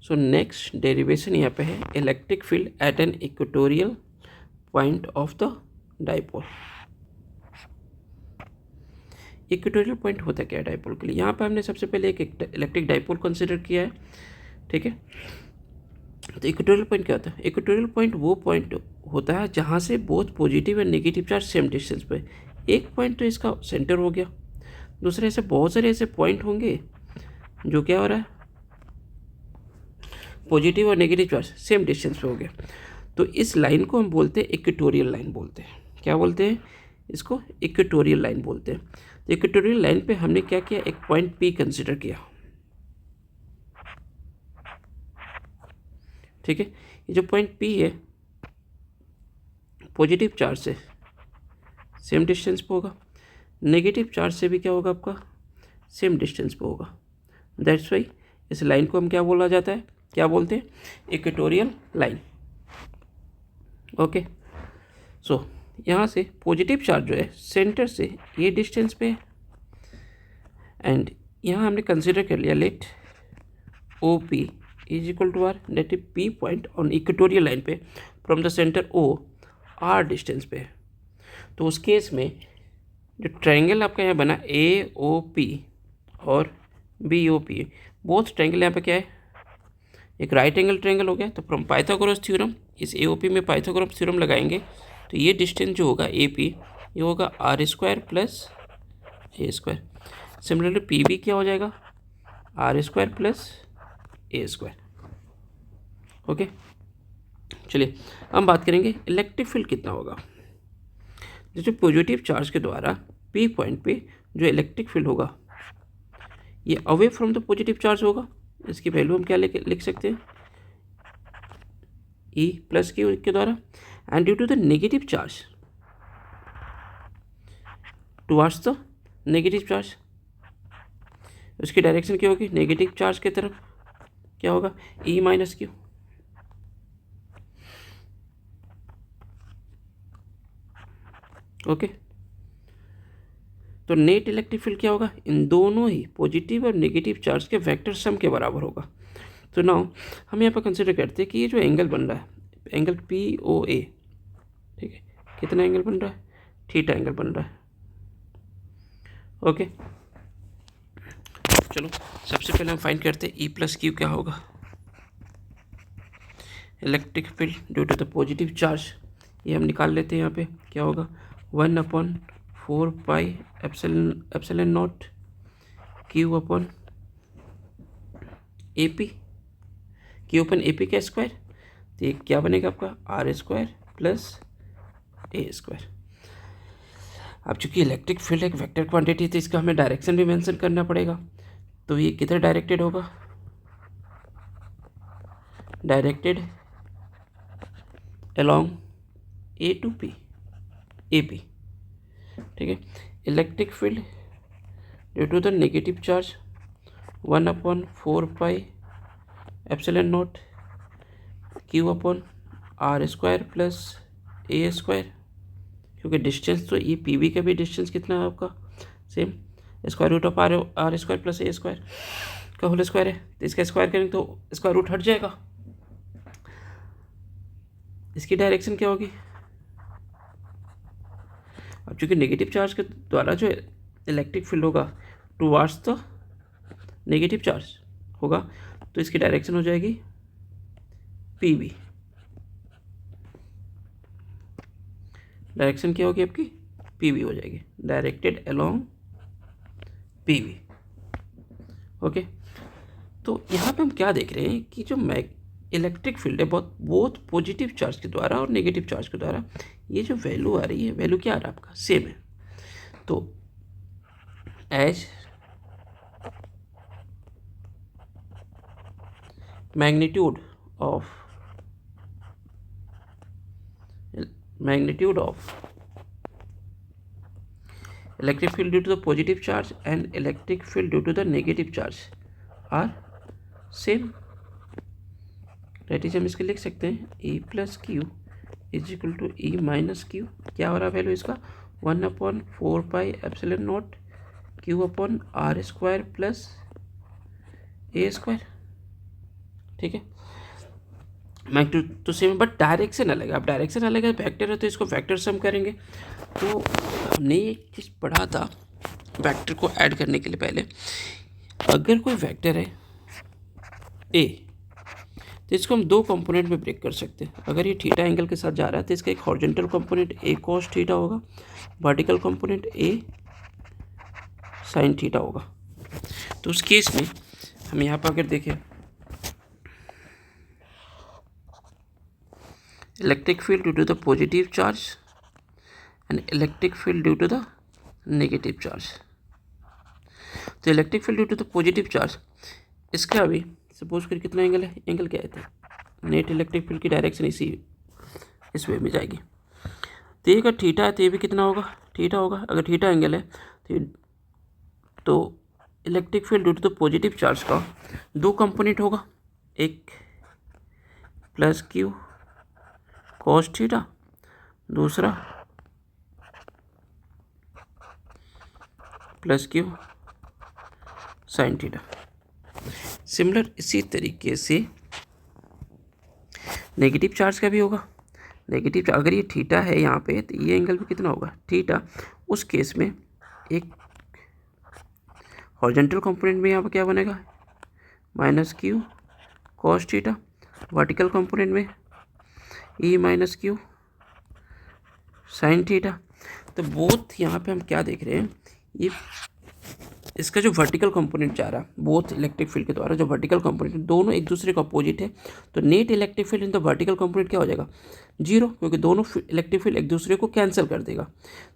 So next derivation यहाँ पे है electric field at an equatorial point of the dipole. Equatorial point होता क्या है डाइपोल के लिए? यहाँ पे हमने सबसे पहले एक इलेक्ट्रिक डाइपोल कंसिडर किया है, ठीक है। तो इक्वेटोरियल पॉइंट क्या होता है? इक्वेटोरियल पॉइंट वो पॉइंट होता है जहाँ से both positive and negative charge same distance पे। एक पॉइंट तो इसका सेंटर हो गया, दूसरे ऐसे बहुत सारे ऐसे पॉइंट होंगे जो क्या हो रहा है, पॉजिटिव और नेगेटिव चार्ज सेम डिस्टेंस पे हो गया। तो इस लाइन को हम बोलते हैं इक्वेटोरियल लाइन बोलते हैं। क्या बोलते हैं इसको? इक्वेटोरियल लाइन बोलते हैं। तो इक्वेटोरियल लाइन पे हमने क्या किया, एक पॉइंट पी कंसिडर किया, ठीक है। ये जो पॉइंट पी है पॉजिटिव चार्ज से सेम डिस्टेंस पे होगा, नेगेटिव चार्ज से भी क्या होगा आपका, सेम डिस्टेंस पे होगा। दैट्स वाई इस लाइन को हम क्या बोला जाता है, क्या बोलते हैं, इक्वेटोरियल लाइन। ओके, सो यहाँ से पॉजिटिव चार्ज जो है सेंटर से ये डिस्टेंस पे है, एंड यहाँ हमने कंसिडर कर लिया let O P is equal to R, that is P point on equatorial line पे from the centre O R distance पे है। तो उस केस में जो ट्रायंगल आपका यहाँ बना ए ओ पी और B O P, both triangle यहाँ पे क्या है, एक राइट एंगल ट्रायंगल हो गया। तो फ्रॉम पाइथागोरस थ्योरम इस ए ओ पी में पाइथागोरस थ्योरम लगाएंगे तो ये डिस्टेंस जो होगा ए पी ये होगा आर स्क्वायर प्लस ए स्क्वायर। सिमिलरली पी बी क्या हो जाएगा, आर स्क्वायर प्लस ए स्क्वायर। ओके, चलिए हम बात करेंगे इलेक्ट्रिक फील्ड कितना होगा। जैसे पॉजिटिव चार्ज के द्वारा पी पॉइंट पे जो इलेक्ट्रिक फील्ड होगा ये away from the positive charge होगा। इसकी वैल्यू हम क्या लिख सकते हैं, ई प्लस क्यू के द्वारा, and due to the negative charge towards the negative charge, उसकी डायरेक्शन क्या होगी, नेगेटिव चार्ज की तरफ, क्या होगा, ई माइनस क्यू। ओके, तो नेट इलेक्ट्रिक फील्ड क्या होगा, इन दोनों ही पॉजिटिव और नेगेटिव चार्ज के वेक्टर सम के बराबर होगा। तो नाउ हम यहाँ पर कंसिडर करते हैं कि ये जो एंगल बन रहा है, एंगल पी ओ ए, ठीक है, कितना एंगल बन रहा है, थीटा एंगल बन रहा है। ओके, चलो सबसे पहले हम फाइंड करते हैं ई प्लस क्यू क्या होगा। Electric field due to the positive charge ये हम निकाल लेते हैं। यहाँ पे क्या होगा, 1/4 pi epsilon naught Q upon a p, q upon a p का स्क्वायर। तो ये क्या बनेगा आपका, आर स्क्वायर प्लस ए स्क्वायर। अब चूंकि इलेक्ट्रिक फील्ड एक वेक्टर क्वांटिटी तो इसका हमें डायरेक्शन भी मेंशन करना पड़ेगा। तो ये किधर डायरेक्टेड होगा, directed along a to p, a p, ठीक है। Electric field due to the negative charge 1/4 pi epsilon naught Q upon are square plus A square, क्योंकि डिस्टेंस तो ये पी बी का भी डिस्टेंस कितना है आपका, same, square root of are square plus A square का होल स्क्वायर है। तो इसका स्क्वायर करेंगे तो स्क्वायर रूट हट जाएगा। इसकी डायरेक्शन क्या होगी, अब चूंकि नेगेटिव चार्ज के द्वारा जो इलेक्ट्रिक फील्ड होगा टुवर्ड्स द नेगेटिव चार्ज होगा, तो इसकी डायरेक्शन हो जाएगी पी बी। डायरेक्शन क्या होगी आपकी, पी बी हो जाएगी, directed along p b. Okay, तो यहाँ पे हम क्या देख रहे हैं कि जो इलेक्ट्रिक फील्ड है बहुत पॉजिटिव चार्ज के द्वारा और नेगेटिव चार्ज के द्वारा ये जो वैल्यू आ रही है, वैल्यू क्या आ रहा है आपका, सेम है। तो as magnitude of electric field due to the positive charge and electric field due to the negative charge are same. That is हम इसके लिख सकते हैं E plus q is equal to E minus q. क्या हो रहा है value इसका, 1/4 pi epsilon naught Q upon are square plus A square. ठीक है, मैग्नीट्यूड तो सेम है बट डायरेक्शन अलग है। अब डायरेक्शन अलग है, वेक्टर है तो इसको वेक्टर से हम करेंगे। तो हमने एक चीज़ पढ़ा था वेक्टर को ऐड करने के लिए पहले, अगर कोई वेक्टर है ए तो इसको हम दो कंपोनेंट में ब्रेक कर सकते हैं। अगर ये थीटा एंगल के साथ जा रहा है तो इसका एक horizontal component A cos theta होगा, vertical component A sine theta होगा। तो उस केस में हम यहाँ पर अगर देखें, electric field due to the positive charge and electric field due to the negative charge. तो electric field due to the positive charge, इसका अभी सपोज कर कितना एंगल है, एंगल क्या है, नेट इलेक्ट्रिक फील्ड की डायरेक्शन इस वे में जाएगी। तो ये अगर थीटा है तो ये भी कितना होगा, थीटा होगा। अगर थीटा एंगल है तो electric field due to the positive charge का दो कंपोनेंट होगा, एक प्लस क्यू कॉस थीटा, दूसरा plus q sine theta. Similar इसी तरीके से नेगेटिव चार्ज का भी होगा। नेगेटिव अगर ये थीटा है यहाँ पे तो ये एंगल भी कितना होगा, थीटा। उस केस में एक हॉरिजॉन्टल कंपोनेंट में यहाँ पर क्या बनेगा, minus q cos theta, vertical component में ई माइनस क्यू साइन थीटा। तो बोथ यहाँ पे हम क्या देख रहे हैं, ये इसका जो वर्टिकल कंपोनेंट जा रहा है बोथ इलेक्ट्रिक फील्ड के द्वारा, जो वर्टिकल कंपोनेंट दोनों एक दूसरे का अपोजिट है, तो net electric field in the vertical component क्या हो जाएगा, जीरो, क्योंकि दोनों इलेक्ट्रिक फील्ड एक दूसरे को कैंसिल कर देगा।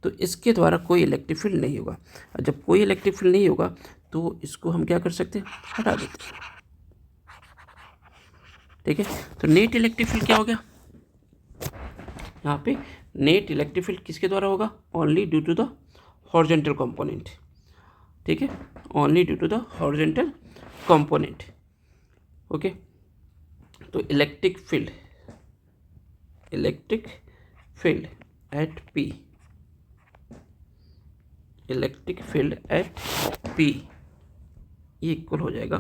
तो इसके द्वारा कोई इलेक्ट्रिक फील्ड नहीं होगा। और जब कोई इलेक्ट्रिक फील्ड नहीं होगा तो इसको हम क्या कर सकते हैं, हटा देते हैं। ठीक है, तो नेट इलेक्ट्रिक फील्ड क्या हो गया, यहाँ पे नेट इलेक्ट्रिक फील्ड किसके द्वारा होगा, only due to the horizontal component. ठीक है, only due to the horizontal component. Okay, तो electric field at P, electric field at P ये इक्वल हो जाएगा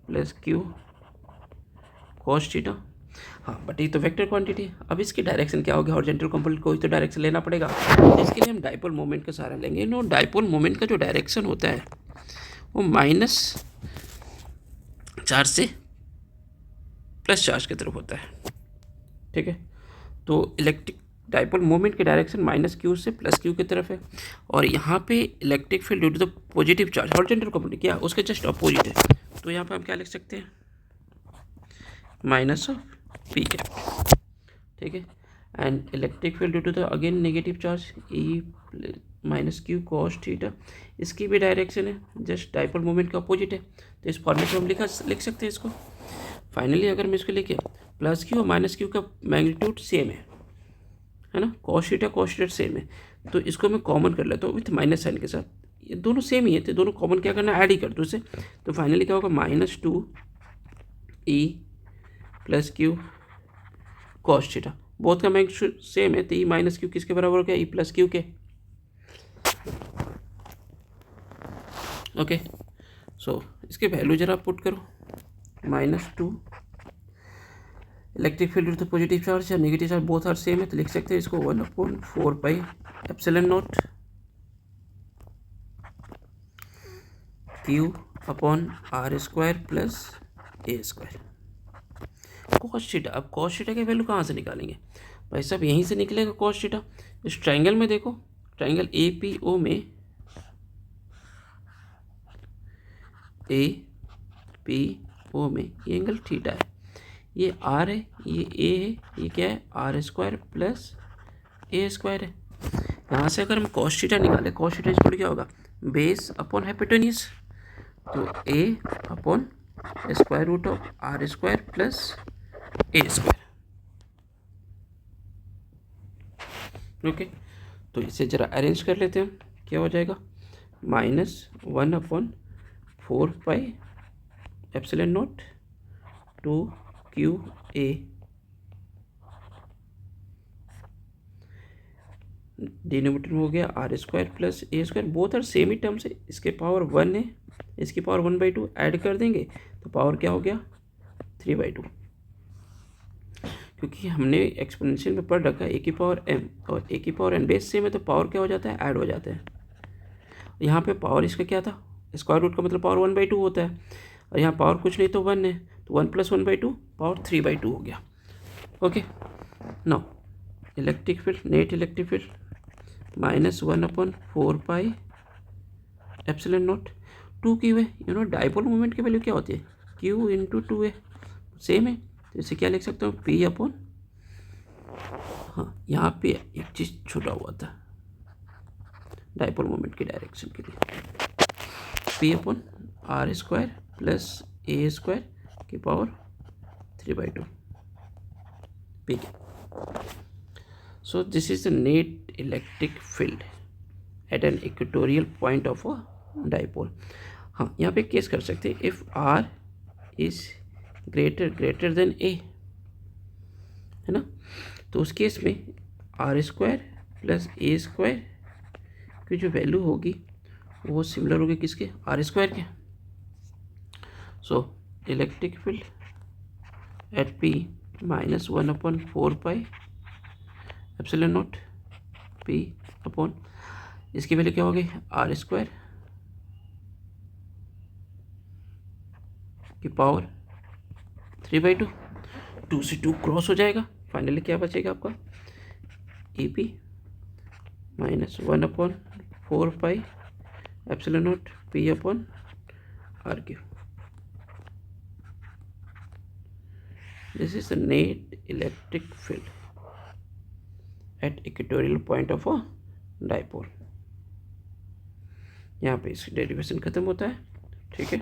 प्लस क्यू कॉस थीटा। हाँ, बट ये तो वेक्टर क्वांटिटी है। अब इसकी डायरेक्शन क्या होगी, हॉरिजॉन्टल कंपोनेंट को ही तो डायरेक्शन लेना पड़ेगा। इसके लिए हम डाइपोल मोमेंट का सहारा लेंगे। नो, डाइपोल मोमेंट का जो डायरेक्शन होता है वो माइनस चार्ज से प्लस चार्ज की तरफ होता है। ठीक है, तो इलेक्ट्रिक डाइपोल मोमेंट की डायरेक्शन माइनस क्यू से प्लस क्यू की तरफ है। और यहाँ पे electric field due to the positive charge, horizontal component क्या उसके जस्ट अपोजिट है। तो यहाँ पे हम क्या लिख सकते हैं, माइनस ऑफ पी कैप। ठीक है, and electric field due to the again negative charge E minus q cos theta, इसकी भी डायरेक्शन है जस्ट डाइपोल मोमेंट का अपोजिट है। तो इस फॉर्मेट में हम लिख सकते हैं इसको। फाइनली अगर मैं इसको लिखे प्लस क्यू और माइनस क्यू का मैग्नीट्यूड सेम है ना, कॉस थीटा सेम है, तो इसको मैं कॉमन कर लेता हूँ विथ माइनस साइन के साथ। ये दोनों सेम ही है तो दोनों कॉमन क्या करना है, ऐड ही कर दो इसे। तो फाइनली क्या होगा, minus two E plus Q cos theta, both का मैग्नीट्यूड सेम है तो ई माइनस क्यू किसके बराबर हो गया, ई प्लस क्यू के। ओके, सो इसके वैल्यू जरा पुट करो, minus two electric field to positive charge या negative charge both are same है तो लिख सकते हैं इसको 1/4 pi epsilon naught Q upon are square plus A square cos theta. अब कॉस थीटा की वैल्यू कहाँ से निकालेंगे भाई साहब, यहीं से निकलेगा कॉस थीटा। इस ट्राइंगल में देखो, ट्राइंगल ए पी ओ में ये एंगल थीटा है, ये आर है, ये ए है, ये क्या है आर स्क्वायर प्लस ए स्क्वायर है। यहाँ से अगर हम कॉस थीटा निकालें, कॉस थीटा इसको क्या होगा, बेस अपॉन हाइपोटेन्यूज, तो A upon square root of are square plus A square. Okay, तो इसे जरा अरेंज कर लेते हैं, क्या हो जाएगा, -1/4 pi epsilon naught two q a denominator में हो गया r square plus A square, both are same ही टर्म्स है, इसके पावर 1 है इसकी पावर 1/2 ऐड कर देंगे तो पावर क्या हो गया 3/2, क्योंकि हमने एक्सपोनेंशियल में पढ़ रखा है a की पावर m और a की पावर n बेस सेम है तो पावर क्या हो जाता है ऐड हो जाता है। यहाँ पे पावर इसका क्या था, स्क्वायर रूट का मतलब पावर 1/2 होता है, और यहाँ पावर कुछ नहीं तो 1 है, तो 1 + 1/2 पावर 3/2 हो गया। Okay, now electric field, net electric field -1/4 epsilon not 2q है। डाइपोल मोमेंट की वैल्यू क्या होती है q × 2 है, सेम है, तो इसे क्या लिख सकता हूँ p/, हाँ यहाँ पे एक चीज़ छूटा हुआ था डाइपोल मोमेंट की डायरेक्शन के लिए, p/r² + a² की power 3/2 p। So this is the net electric field at an equatorial point of a dipole। हाँ यहाँ पे केस कर सकते हैं if r is greater than a, है ना, तो उस केस में r² + a² की जो वैल्यू होगी वो सिमिलर होगी किसके r² के। So electric field eight p -1/4 epsilon not p/, इसकी वैल्यू क्या होगी r² की पावर 3/2, 2 से 2 क्रॉस हो जाएगा, फाइनली क्या बचेगा आपका EP -1/4 epsilon not p/r³। This is the net electric field at equatorial point of a dipole। यहाँ पे इसकी डेरिवेशन खत्म होता है, ठीक है।